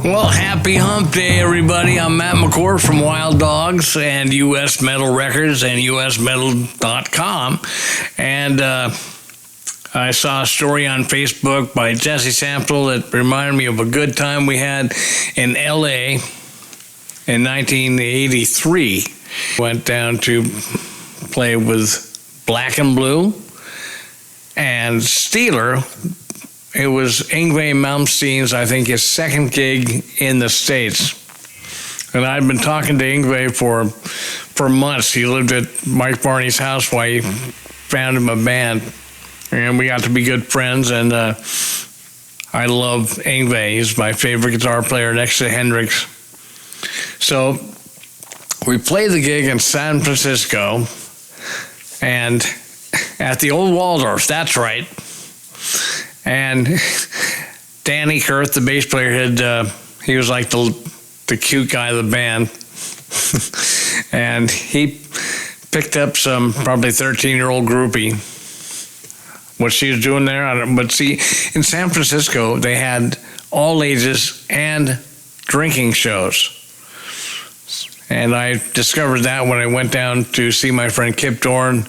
Well, happy hump day, everybody. I'm Matt McCord from Wild Dogs and US Metal Records and usmetal.com. And I saw a story on Facebook by Jesse Sample that reminded me of a good time we had in LA in 1983. Went down to play with Black and Blue and Steeler. It was Yngwie Malmsteen's, I think, his second gig in the States. And I'd been talking to Yngwie for months. He lived at Mike Barney's house while he found him a band. And we got to be good friends, and I love Yngwie. He's my favorite guitar player next to Hendrix. So we played the gig in San Francisco, and at the old Waldorf, that's right. And Danny Kurth, the bass player, he was like the cute guy of the band. And he picked up some probably 13-year-old groupie. What she was doing there, I don't know. But see, in San Francisco, they had all ages and drinking shows. And I discovered that when I went down to see my friend Kip Dorn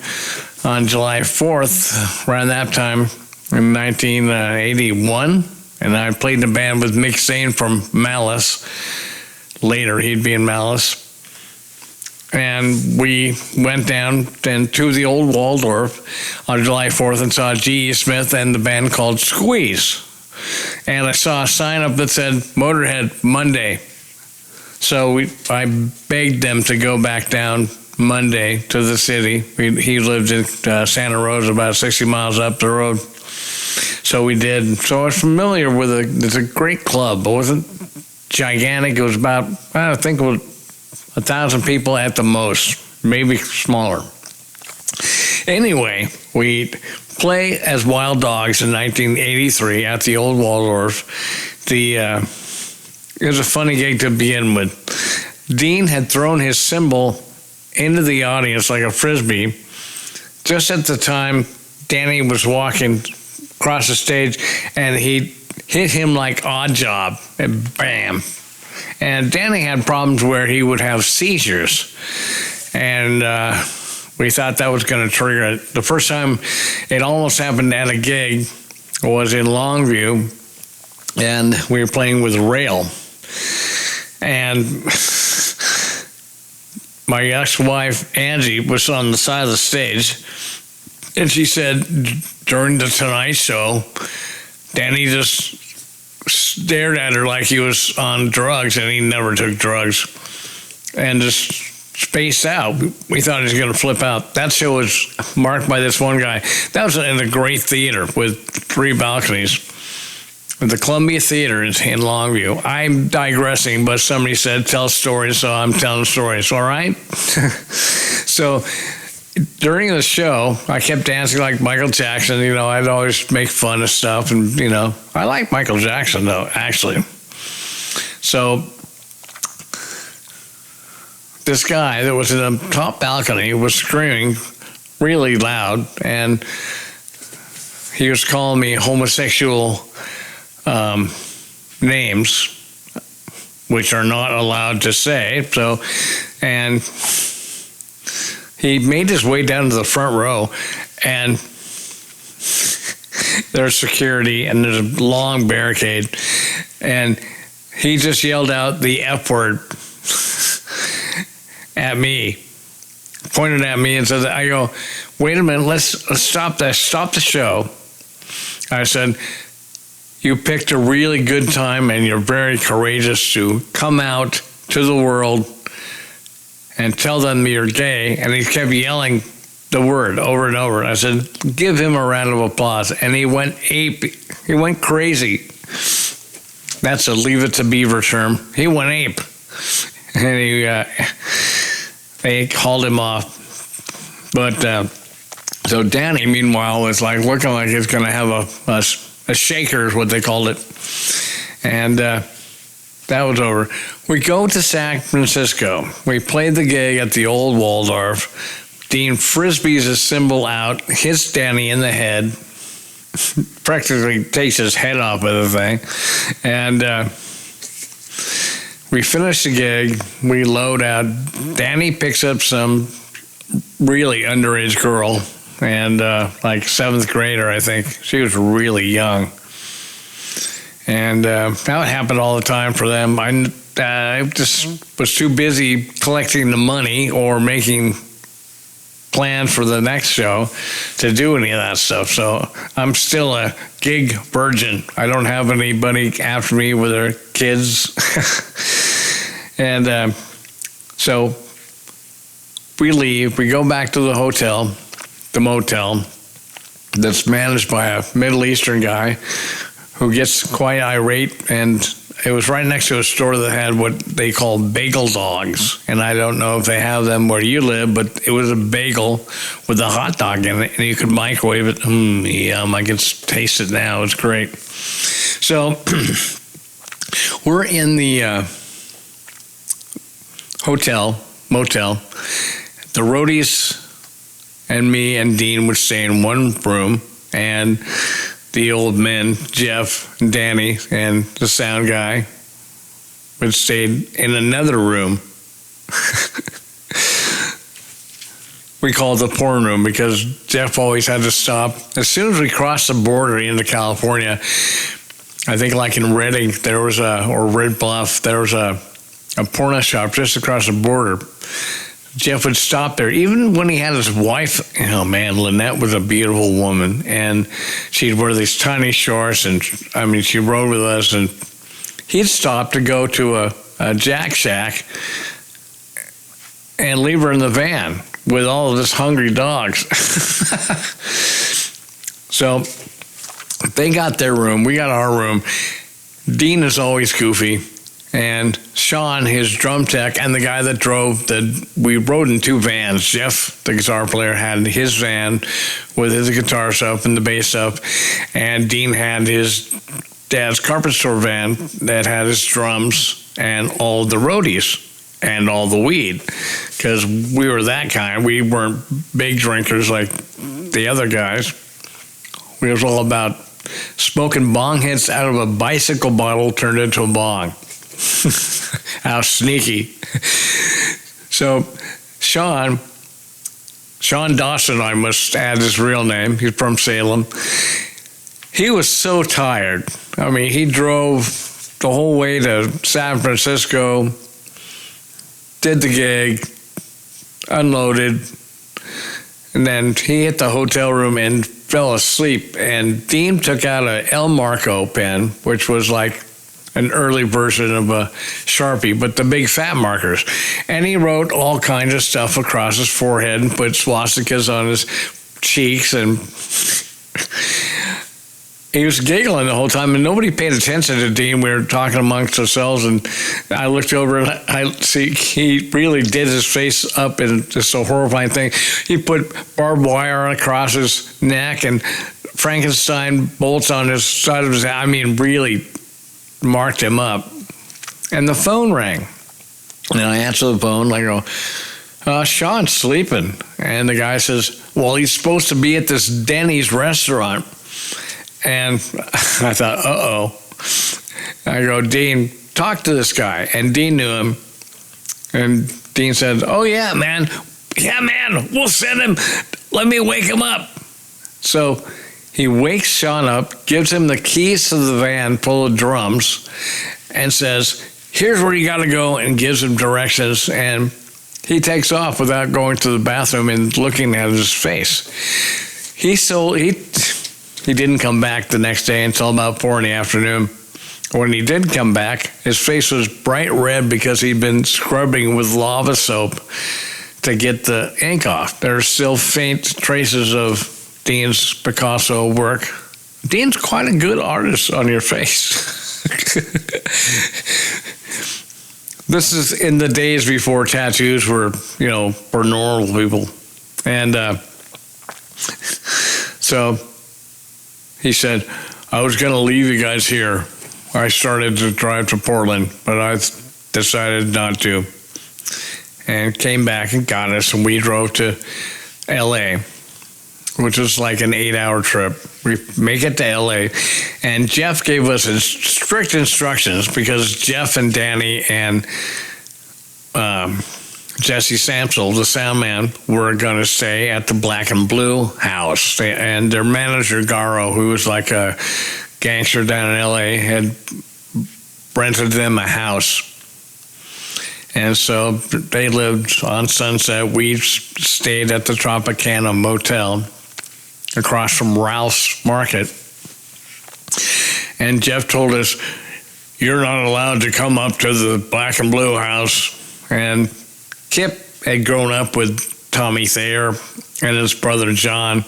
on July 4th, around that time, in 1981, and I played in a band with Mick Zane from Malice. Later, he'd be in Malice. And we went down to the old Waldorf on July 4th and saw G.E. Smith and the band called Squeeze. And I saw a sign up that said Motorhead Monday. So I begged them to go back down Monday to the city. He lived in Santa Rosa, about 60 miles up the road. So we did. So I was familiar with it's a great club. It wasn't gigantic. It was about, I think it was 1,000 people at the most, maybe smaller. Anyway, we play as Wild Dogs in 1983 at the old Waldorf. It was a funny gig to begin with. Dean had thrown his cymbal into the audience like a frisbee. Just at the time, Danny was walking across the stage, and he hit him like Odd Job, and bam. And Danny had problems where he would have seizures, and we thought that was going to trigger it. The first time it almost happened at a gig was in Longview, and we were playing with Rail. And my ex-wife, Angie, was on the side of the stage, and she said, during the Tonight Show, Danny just stared at her like he was on drugs, and he never took drugs, and just spaced out. We thought he was going to flip out. That show was marked by this one guy. That was in a great theater with 3 balconies. The Columbia Theater in Longview. I'm digressing, but somebody said, tell stories, so I'm telling stories, all right? So during the show, I kept dancing like Michael Jackson. I'd always make fun of stuff, and, I like Michael Jackson, though, actually. So this guy that was in the top balcony was screaming really loud, and he was calling me homosexual names, which are not allowed to say. So, and he made his way down to the front row, and there's security, and there's a long barricade, and he just yelled out the F word at me, pointed at me, and said, I go, wait a minute, let's stop that, stop the show. I said, you picked a really good time, and you're very courageous to come out to the world and tell them you're gay. And he kept yelling the word over and over. I said, give him a round of applause. And he went ape. He went crazy. That's a Leave It to Beaver term. He went ape. And they called him off. But so Danny, meanwhile, was like looking like he's going to have a shaker, is what they called it. And that was over. We go to San Francisco. We played the gig at the old Waldorf. Dean frisbees his cymbal out, hits Danny in the head, practically takes his head off of the thing. And we finish the gig, we load out. Danny picks up some really underage girl, and like 7th grader, I think. She was really young. And that would happen all the time for them. I just was too busy collecting the money or making plans for the next show to do any of that stuff. So I'm still a gig virgin. I don't have anybody after me with their kids. And so we leave. We go back to the hotel, the motel, that's managed by a Middle Eastern guy who gets quite irate, and it was right next to a store that had what they call bagel dogs. And I don't know if they have them where you live, but it was a bagel with a hot dog in it, and you could microwave it. Yum, I can taste it now. It's great. So we're in the motel. The roadies and me and Dean would stay in one room, and the old men, Jeff, and Danny, and the sound guy would stay in another room. We called it the porn room because Jeff always had to stop. As soon as we crossed the border into California, I think like in Redding, or Red Bluff, there was a porno shop just across the border. Jeff would stop there, even when he had his wife. Oh man, Lynette was a beautiful woman, and she'd wear these tiny shorts, and I mean, she rode with us, and he'd stop to go to a Jack Shack and leave her in the van with all of his hungry dogs. So they got their room, we got our room. Dean is always goofy. And Sean, his drum tech, and the guy that drove, we rode in 2 vans. Jeff, the guitar player, had his van with his guitar stuff and the bass stuff. And Dean had his dad's carpet store van that had his drums and all the roadies and all the weed. Because we were that kind. We weren't big drinkers like the other guys. It was all about smoking bong hits out of a bicycle bottle turned into a bong. How sneaky. So Sean Dawson, I must add his real name. He's from Salem. He was so tired. I mean, he drove the whole way to San Francisco, did the gig, unloaded, and then he hit the hotel room and fell asleep. And Dean took out a El Marco pen, which was like an early version of a Sharpie, but the big fat markers. And he wrote all kinds of stuff across his forehead and put swastikas on his cheeks, and he was giggling the whole time, and nobody paid attention to Dean. We were talking amongst ourselves, and I looked over, and I see he really did his face up in just a horrifying thing. He put barbed wire across his neck and Frankenstein bolts on his side of his head. I mean, really marked him up. And the phone rang. And I answer the phone. I go, Sean's sleeping. And the guy says, well, he's supposed to be at this Denny's restaurant. And I thought, uh-oh. I go, Dean, talk to this guy. And Dean knew him. And Dean said, oh, yeah, man. Yeah, man, we'll send him. Let me wake him up. So he wakes Sean up, gives him the keys to the van full of drums, and says, here's where you got to go, and gives him directions. And he takes off without going to the bathroom and looking at his face. He didn't come back the next day until about 4 in the afternoon. When he did come back, his face was bright red because he'd been scrubbing with lava soap to get the ink off. There's still faint traces of Dean's Picasso work. Dean's quite a good artist on your face. This is in the days before tattoos were, for normal people. And so he said, I was going to leave you guys here. I started to drive to Portland, but I decided not to. And came back and got us, and we drove to L.A., which was like an 8-hour trip. We make it to LA, and Jeff gave us strict instructions because Jeff and Danny and Jesse Samsel, the sound man, were going to stay at the Black and Blue house. And their manager, Garo, who was like a gangster down in LA, had rented them a house. And so they lived on Sunset. We stayed at the Tropicana Motel across from Ralph's Market. And Jeff told us, "You're not allowed to come up to the Black and Blue house." And Kip had grown up with Tommy Thayer and his brother John.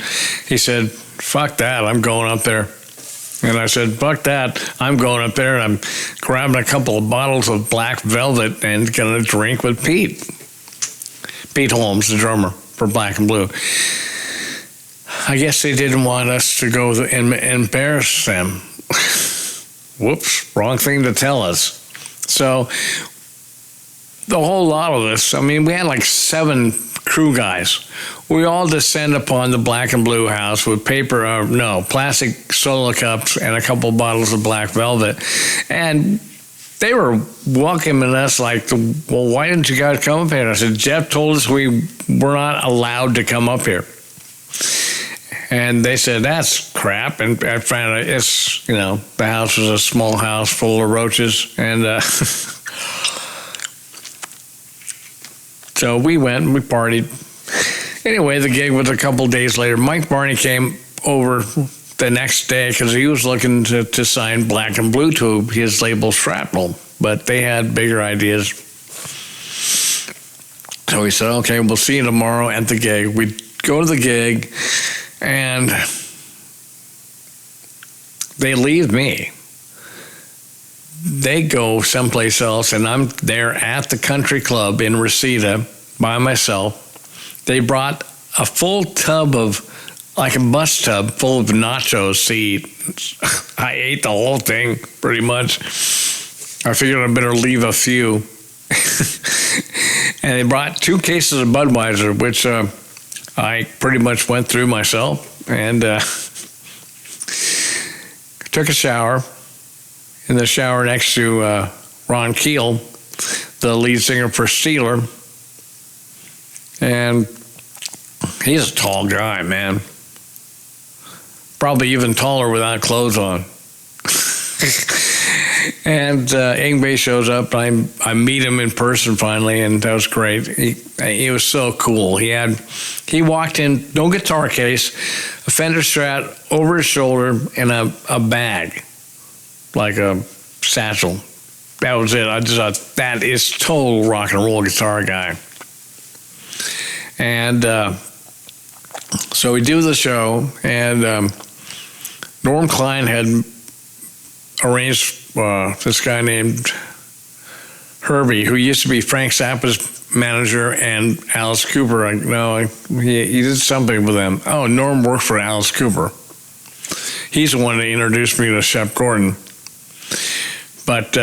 He said, "Fuck that, I'm going up there." And I said, "Fuck that, I'm going up there. I'm grabbing a couple of bottles of Black Velvet and going to drink with Pete." Pete Holmes, the drummer for Black and Blue. I guess they didn't want us to go and embarrass them. Whoops, wrong thing to tell us. So the whole lot of us, I mean, we had like 7 crew guys. We all descend upon the Black and Blue house with plastic solo cups and a couple bottles of Black Velvet. And they were welcoming us like, "Well, why didn't you guys come up here?" And I said, "Jeff told us we were not allowed to come up here." And they said, "That's crap." And I found out the house was a small house full of roaches. And so we went and we partied. Anyway, the gig was a couple days later. Mike Barney came over the next day because he was looking to sign Black and Blue to his label Shrapnel, but they had bigger ideas. So he said, "Okay, we'll see you tomorrow at the gig." We go to the gig, and they leave me. They go someplace else, and I'm there at the country club in Reseda by myself. They brought a full tub like a bus tub full of nachos to eat. I ate the whole thing, pretty much. I figured I better leave a few. And they brought 2 cases of Budweiser, which I pretty much went through myself, and took a shower in the shower next to Ron Keel, the lead singer for Steeler. And he's a tall guy, man. Probably even taller without clothes on. And yngwie shows up. I meet him in person finally, and that was great. He was so cool. He walked in, no guitar case, a Fender Strat over his shoulder, and a bag, like a satchel. That was it. I just thought, that is total rock and roll guitar guy. And so we do the show, and Norm Klein had arranged this guy named Herbie, who used to be Frank Zappa's manager and Alice Cooper. He did something with them. Oh, Norm worked for Alice Cooper. He's the one that introduced me to Shep Gordon. But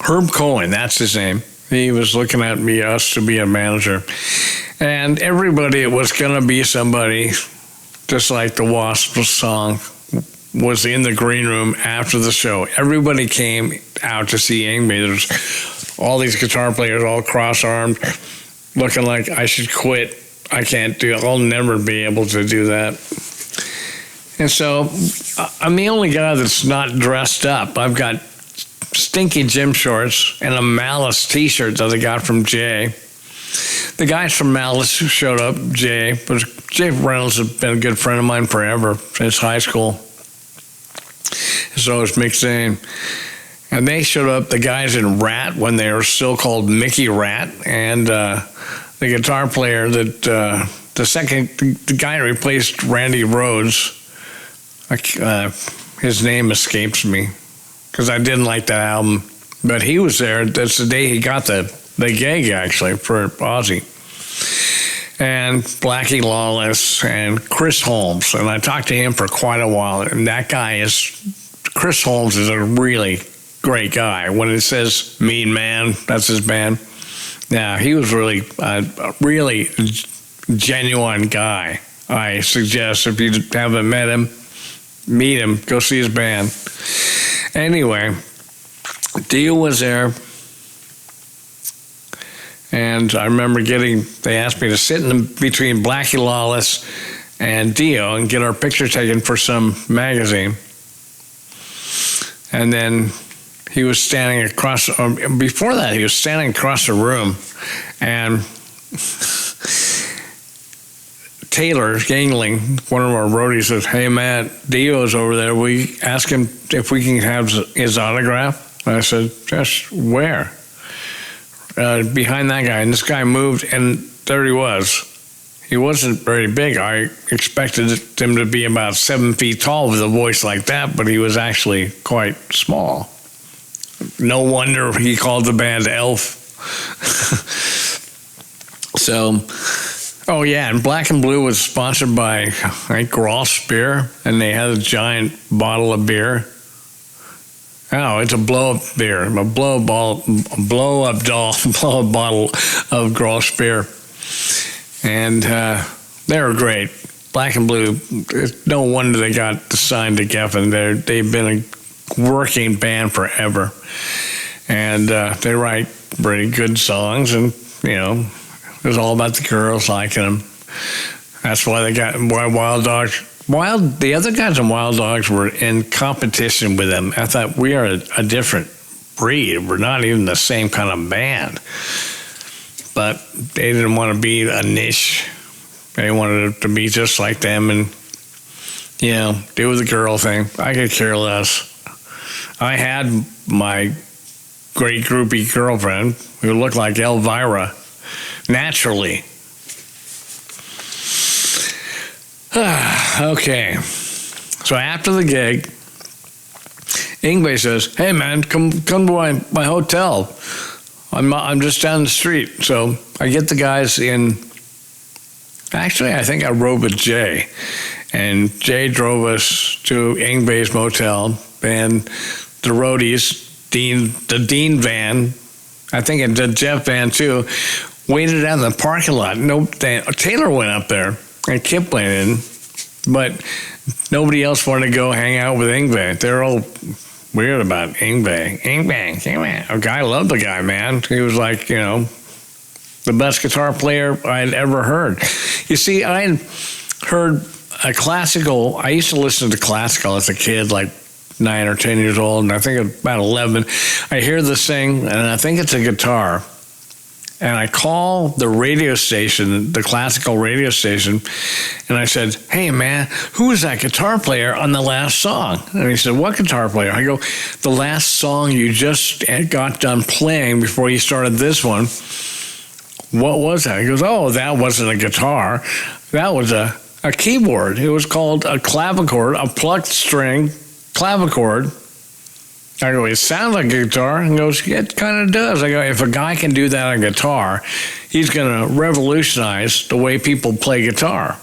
Herb Cohen, that's his name. He was looking at us to be a manager. And everybody was going to be somebody, just like the Wasp song, was in the green room after the show. Everybody came out to see yngwie. There's all these guitar players all cross-armed, looking like I should quit. I can't do it. I'll never be able to do that. And so I'm the only guy that's not dressed up. I've got stinky gym shorts and a Malice t-shirt that I got from Jay. The guys from Malice who showed up, Jay Reynolds has been a good friend of mine forever, since high school. So is Mick Zane. And they showed up, the guys in Rat, when they were still called Mickey Rat, and the guitar player that, the guy who replaced Randy Rhoads, his name escapes me, because I didn't like that album. But he was there. That's the day he got the gig, actually, for Ozzy. And Blackie Lawless and Chris Holmes. And I talked to him for quite a while. And that guy Chris Holmes is a really great guy. When it says Mean Man, that's his band. Yeah, he was really a really genuine guy. I suggest if you haven't met him, meet him, go see his band. Anyway, Dio was there, and I remember they asked me to sit in between Blackie Lawless and Dio and get our picture taken for some magazine. And then he was standing across, before that, he was standing across the room, and Taylor Gangling, one of our roadies, says, "Hey, Matt, Dio's over there. We ask him if we can have his autograph." And I said, "Just where?" Behind that guy. And this guy moved, and there he was. He wasn't very big. I expected him to be about 7 feet tall with a voice like that, but he was actually quite small. No wonder he called the band Elf. So, oh yeah, and Black and Blue was sponsored by, I think, Gross Beer, and they had a giant bottle of beer. Oh, it's a blow-up beer, a blow-up bottle of Gross Beer. And they were great. Black and Blue, no wonder they got signed to Geffen. They've been a working band forever. And they write pretty good songs, and, you know, it was all about the girls liking them. That's why Wild Dogs. The other guys in Wild Dogs were in competition with them. I thought, we are a different breed. We're not even the same kind of band. But they didn't want to be a niche. They wanted to be just like them and, you know, do the girl thing. I could care less. I had my great groupie girlfriend who looked like Elvira, naturally. Okay. So after the gig, Yngwie says, "Hey, man, come to my hotel. I'm just down the street." So I get the guys in. Actually, I think I rode with Jay, and Jay drove us to Yngwie's motel, and the roadies, the Dean van, I think the Jeff van too, waited out in the parking lot. Taylor went up there, and Kip went in, but nobody else wanted to go hang out with Yngwie. They're all weird about Yngwie. Yngwie. A guy loved the guy, man. He was like, you know, the best guitar player I'd ever heard. You see, I had heard a classical. I used to listen to classical as a kid, like 9 or 10 years old, and I think about 11. I hear this thing, and I think it's a guitar. And I call the radio station, the classical radio station, and I said, "Hey, man, who was that guitar player on the last song?" And he said, "What guitar player?" I go, "The last song you just got done playing before you started this one. What was that?" He goes, "Oh, that wasn't a guitar. That was a keyboard. It was called a clavichord, a plucked string clavichord." I go, "It sounds like a guitar." He goes, "Yeah, it kind of does." I go, "If a guy can do that on guitar, he's going to revolutionize the way people play guitar."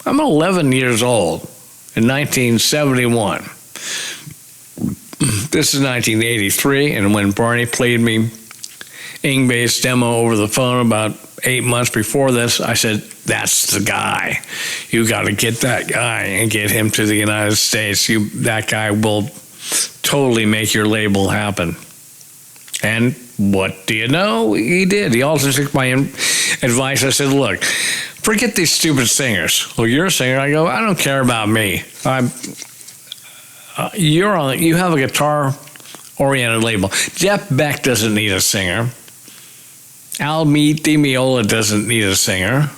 I'm 11 years old in 1971. This is 1983, and when Barney played me Yngwie's demo over the phone about 8 months before this, I said, "That's the guy. You got to get that guy and get him to the United States. That guy will totally make your label happen." And what do you know? He did. He also took my advice. I said, "Look, forget these stupid singers." "Well, you're a singer." I go, "I don't care about me. You have a guitar-oriented label. Jeff Beck doesn't need a singer. Al DiMeola doesn't need a singer.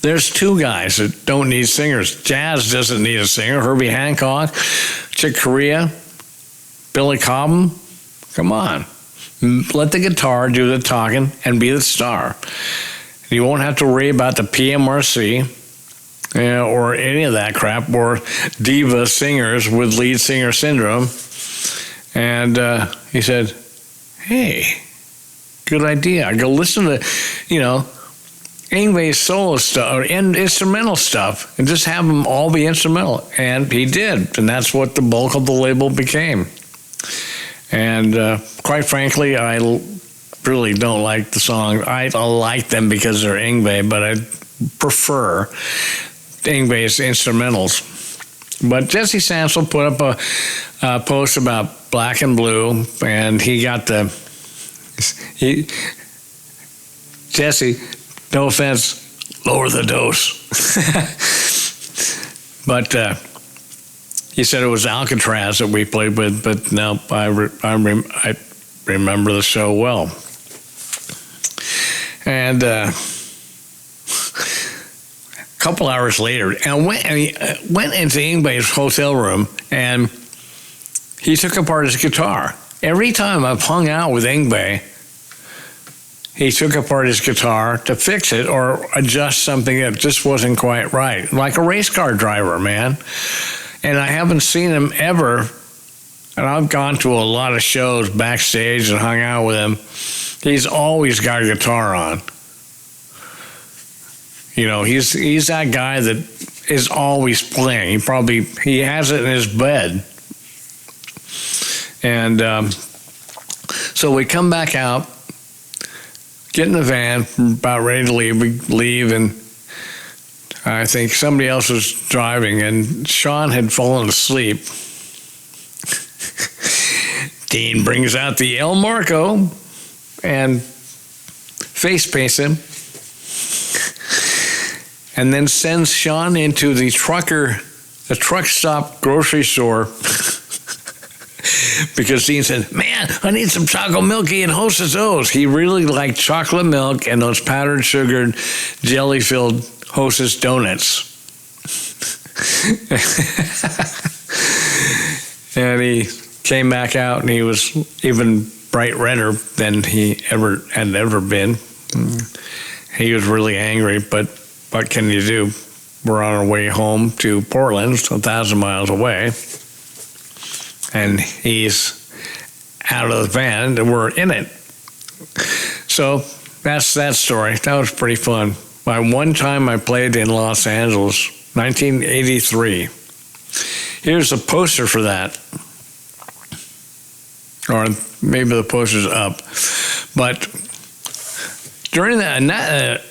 There's two guys that don't need singers. Jazz doesn't need a singer. Herbie Hancock, Chick Corea, Billy Cobham. Come on. Let the guitar do the talking and be the star. You won't have to worry about the PMRC or any of that crap, or diva singers with lead singer syndrome." And he said, "Hey, good idea. I go, listen to, Yngwie's solo stuff or instrumental stuff, and just have them all be instrumental." And he did, and that's what the bulk of the label became. And quite frankly, I really don't like the song. I like them because they're Yngwie, but prefer yngwie's instrumentals. But Jesse Sansel put up a post about Black and Blue, and he got Jesse, no offense, lower the dose. But he said it was Alcatraz that we played with, but no, I remember the show well. And a couple hours later, and I went into Yngwie's hotel room, and he took apart his guitar. Every time I've hung out with Yngwie, he took apart his guitar to fix it or adjust something that just wasn't quite right, like a race car driver, man. And I haven't seen him ever, and I've gone to a lot of shows backstage and hung out with him. He's always got a guitar on. You know, he's that guy that is always playing. He has it in his bed. And so we come back out, get in the van, about ready to leave. We leave, and I think somebody else was driving, and Sean had fallen asleep. Dean brings out the El Marco and face paints him, and then sends Sean into the truck stop grocery store. Because Dean said, man, I need some chocolate milky and Hostess O's. He really liked chocolate milk and those powdered sugared jelly-filled Hostess donuts. And he came back out, and he was even bright redder than he had ever been. He was really angry, but what can you do? We're on our way home to Portland, 1,000 miles away. And he's out of the van, and we're in it. So that's that story. That was pretty fun. One time I played in Los Angeles, 1983. Here's a poster for that. Or maybe the poster's up. But during that,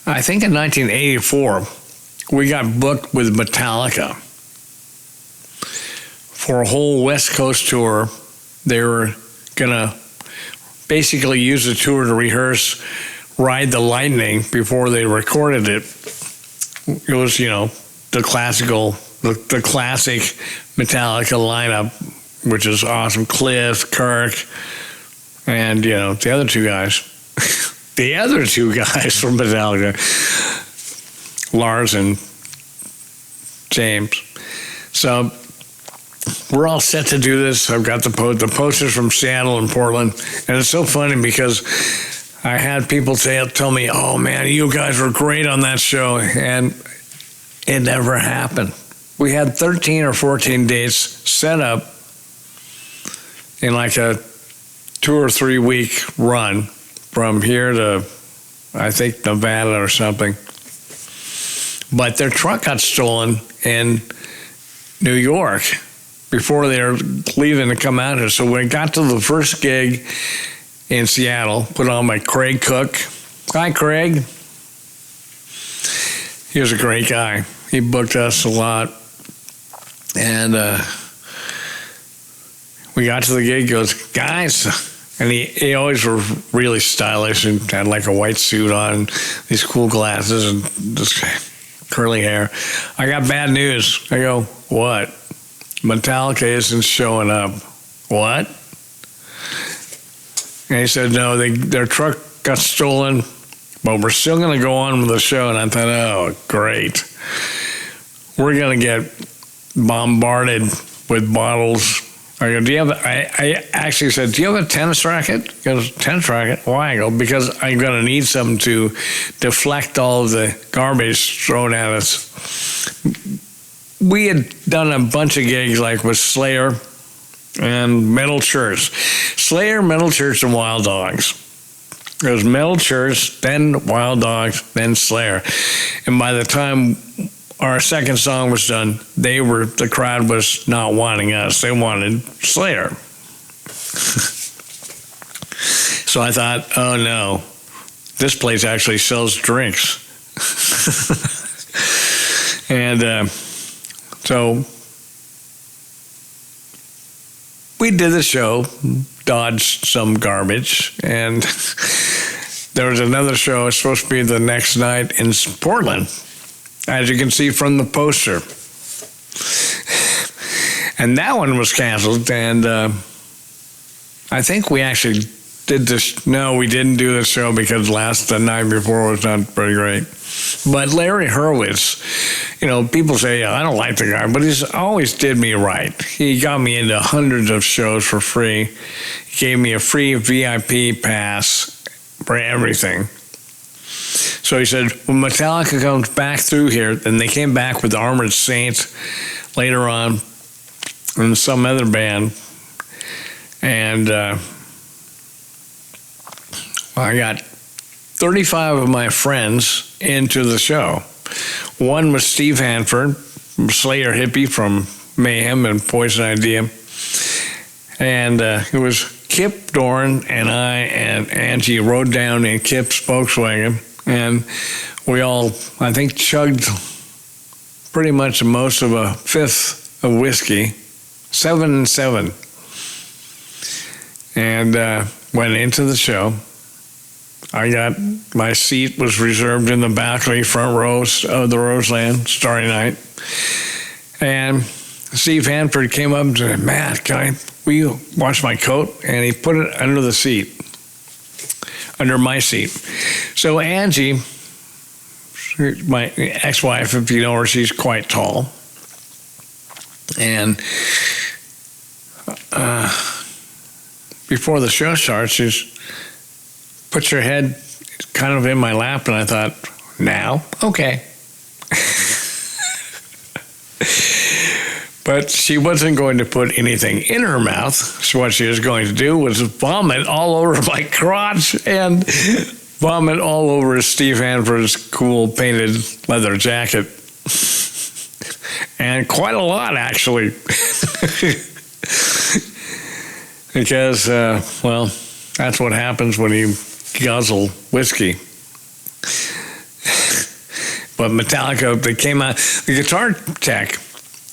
I think in 1984, we got booked with Metallica for a whole West Coast tour. They were going to basically use the tour to rehearse Ride the Lightning before they recorded it. It was, the classic Metallica lineup, which is awesome. Cliff, Kirk, and, the other two guys. The other two guys from Metallica, Lars and James. So we're all set to do this. I've got the posters from Seattle and Portland. And it's so funny because I had people tell me, oh, man, you guys were great on that show. And it never happened. We had 13 or 14 dates set up in like a 2 or 3 week run from here to, I think, Nevada or something. But their truck got stolen in New York before they were leaving to come out here. So when I got to the first gig in Seattle, put on by Craig Cook. Hi, Craig. He was a great guy. He booked us a lot. And we got to the gig, he goes, guys, and he always was really stylish and had like a white suit on, these cool glasses and this curly hair. I got bad news. I go, what? Metallica isn't showing up. What? And he said, no, their truck got stolen, but we're still going to go on with the show. And I thought, oh, great. We're going to get bombarded with bottles. I go, I actually said, do you have a tennis racket? He goes, tennis racket? Why? I go, because I'm going to need something to deflect all of the garbage thrown at us. We had done a bunch of gigs like with Slayer and Metal Church. Slayer, Metal Church, and Wild Dogs. It was Metal Church, then Wild Dogs, then Slayer. And by the time our second song was done, the crowd was not wanting us. They wanted Slayer. So I thought, oh no, this place actually sells drinks. And so we did the show, dodged some garbage, and there was another show. It's supposed to be the next night in Portland, as you can see from the poster. And that one was canceled, and I think we actually did this. No, we didn't do the show because the night before was not very great. But Larry Hurwitz, people say, I don't like the guy, but he's always did me right. He got me into hundreds of shows for free. He gave me a free VIP pass for everything. So he said, when Metallica comes back through here, then they came back with Armored Saint later on and some other band. And I got 35 of my friends into the show. One was Steve Hanford, Slayer hippie from Mayhem and Poison Idea. And it was Kip Doran and I and Angie rode down in Kip's Volkswagen. And we all, I think, chugged pretty much most of a fifth of whiskey, 7 and 7. And went into the show. My seat was reserved in the balcony, front rows of the Roseland, Starry Night. And Steve Hanford came up and said, Matt, will you wash my coat? And he put it under the seat, under my seat. So Angie, my ex-wife, if you know her, she's quite tall. And before the show starts, she's put your head kind of in my lap, and I thought, now? Okay. But she wasn't going to put anything in her mouth. So what she was going to do was vomit all over my crotch and vomit all over Steve Hanford's cool painted leather jacket. And quite a lot, actually. Because, that's what happens when you guzzle whiskey. But Metallica, they came out, the guitar tech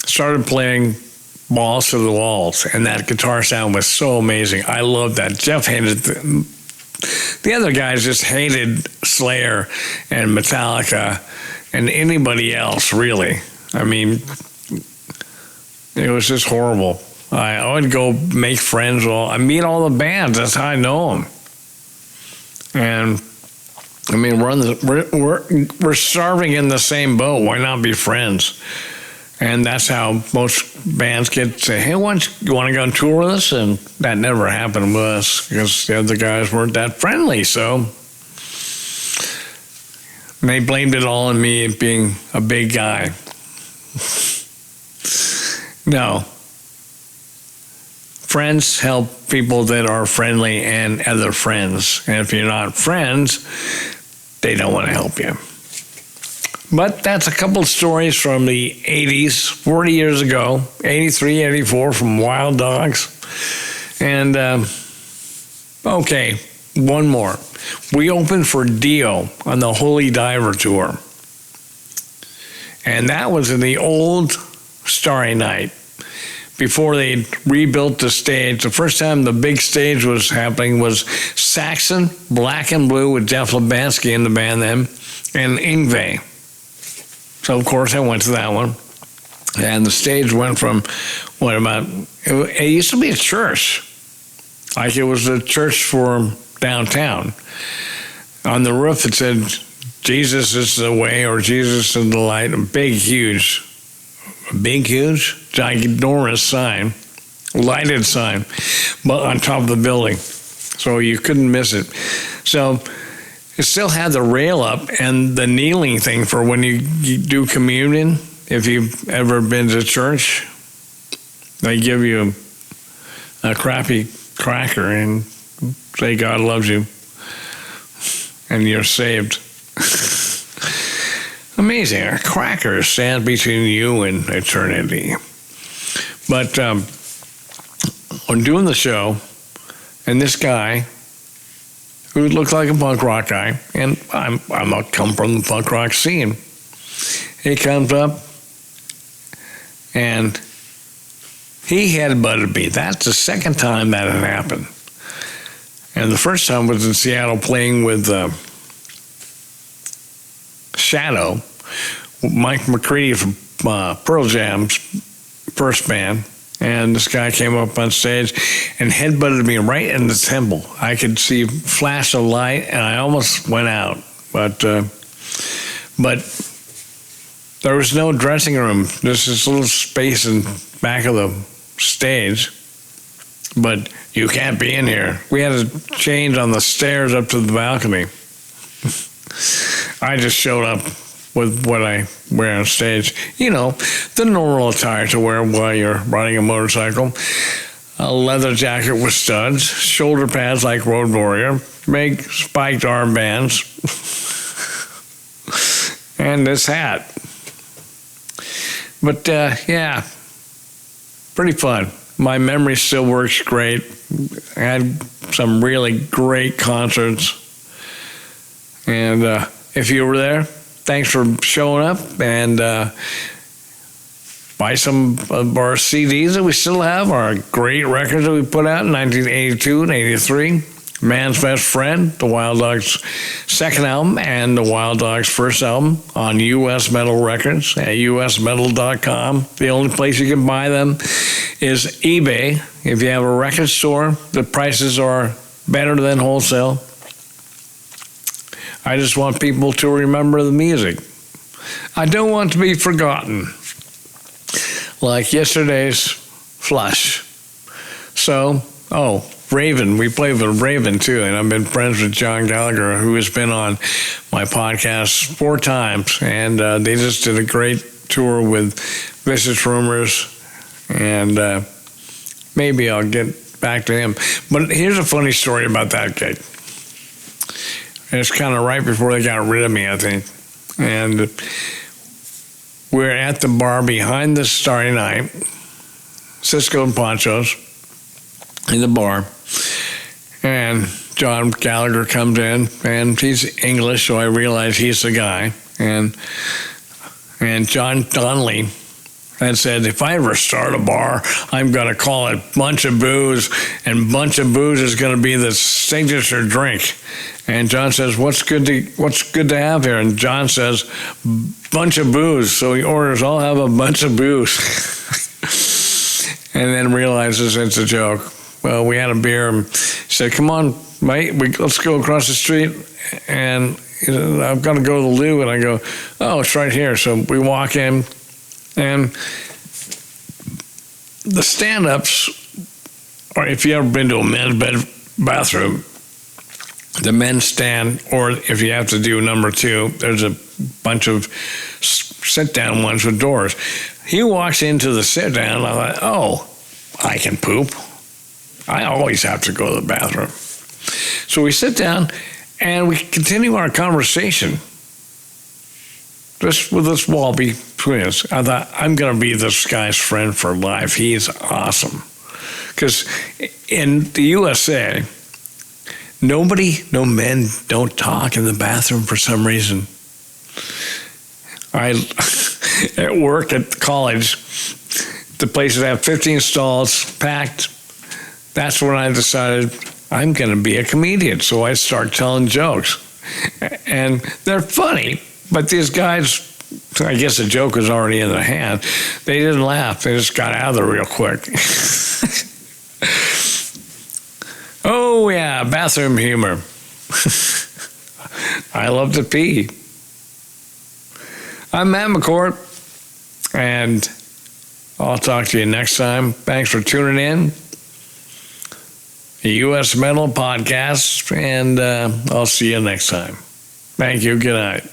started playing Balls to the Walls, and that guitar sound was so amazing. I loved that. Jeff hated the other guys just hated Slayer and Metallica and anybody else, really. I mean, it was just horrible. I would go make friends. I meet all the bands. That's how I know them. And I mean, we're starving in the same boat. Why not be friends? And that's how most bands get say, hey, you want to go on tour with us? And that never happened with us because the other guys weren't that friendly. So they blamed it all on me being a big guy. No. Friends help people that are friendly and other friends. And if you're not friends, they don't want to help you. But that's a couple of stories from the 80s, 40 years ago, 83, 84 from Wild Dogs. And, okay, one more. We opened for Dio on the Holy Diver Tour. And that was in the old Starry Night. Before they rebuilt the stage, the first time the big stage was happening was Saxon, Black and Blue with Jeff Lebanski in the band then, and Yngwie. So, of course, I went to that one. And the stage went from, it used to be a church. Like it was a church for downtown. On the roof it said, Jesus is the way, or Jesus is the light, a big, huge, ginormous sign, lighted sign, but on top of the building. So you couldn't miss it. So it still had the rail up and the kneeling thing for when you do communion. If you've ever been to church, they give you a crappy cracker and say God loves you and you're saved. Amazing. A cracker stands between you and eternity. But when doing the show, and this guy, who looked like a punk rock guy, and I come from the punk rock scene. He comes up, and he headbutted me. That's the second time that had happened. And the first time was in Seattle playing with Shadow, Mike McCready from Pearl Jam's first band. And this guy came up on stage and headbutted me right in the temple. I could see a flash of light, and I almost went out. But there was no dressing room. There's this little space in back of the stage. But you can't be in here. We had to change on the stairs up to the balcony. I just showed up with what I wear on stage. You know, the normal attire to wear while you're riding a motorcycle. A leather jacket with studs, shoulder pads like Road Warrior, big spiked armbands, and this hat. But, yeah, pretty fun. My memory still works great. I had some really great concerts. And if you were there, thanks for showing up, and buy some of our CDs that we still have, our great records that we put out in 1982 and 83. Man's Best Friend, the Wild Dogs' second album, and the Wild Dogs' first album on US Metal Records at usmetal.com. The only place you can buy them is eBay. If you have a record store, the prices are better than wholesale. I just want people to remember the music. I don't want to be forgotten, like yesterday's Flush. So, Ravem. We played with Ravem, too, and I've been friends with John Gallagher, who has been on my podcast 4 times, and they just did a great tour with Vicious Rumors, and maybe I'll get back to him. But here's a funny story about that gig. It's kind of right before they got rid of me, I think. And we're at the bar behind the Starry Night, Cisco and Ponchos, in the bar. And John Gallagher comes in, and he's English, so I realize he's the guy. And John Donnelly and said, if I ever start a bar, I'm going to call it Bunch of Booze, and Bunch of Booze is going to be the signature drink. And John says, what's good to have here? And John says, Bunch of Booze. So he orders, I'll have a bunch of booze. And then realizes it's a joke. Well, we had a beer, and he said, come on, mate, let's go across the street. And he said, I've got to go to the loo. And I go, oh, it's right here. So we walk in. And the stand-ups, or if you've ever been to a men's bathroom, the men's stand, or if you have to do number 2, there's a bunch of sit-down ones with doors. He walks into the sit-down, and I thought, oh, I can poop. I always have to go to the bathroom. So we sit down, and we continue our conversation. Just with this wall between us, I thought, I'm going to be this guy's friend for life. He's awesome. Because in the USA, no men don't talk in the bathroom for some reason. At work, at college, the places have 15 stalls, packed. That's when I decided I'm going to be a comedian. So I start telling jokes. And they're funny. But these guys, I guess the joke was already in their hand. They didn't laugh. They just got out of there real quick. Oh, yeah, bathroom humor. I love to pee. I'm Matt McCourt, and I'll talk to you next time. Thanks for tuning in. The U.S. Metal Podcast, and I'll see you next time. Thank you. Good night.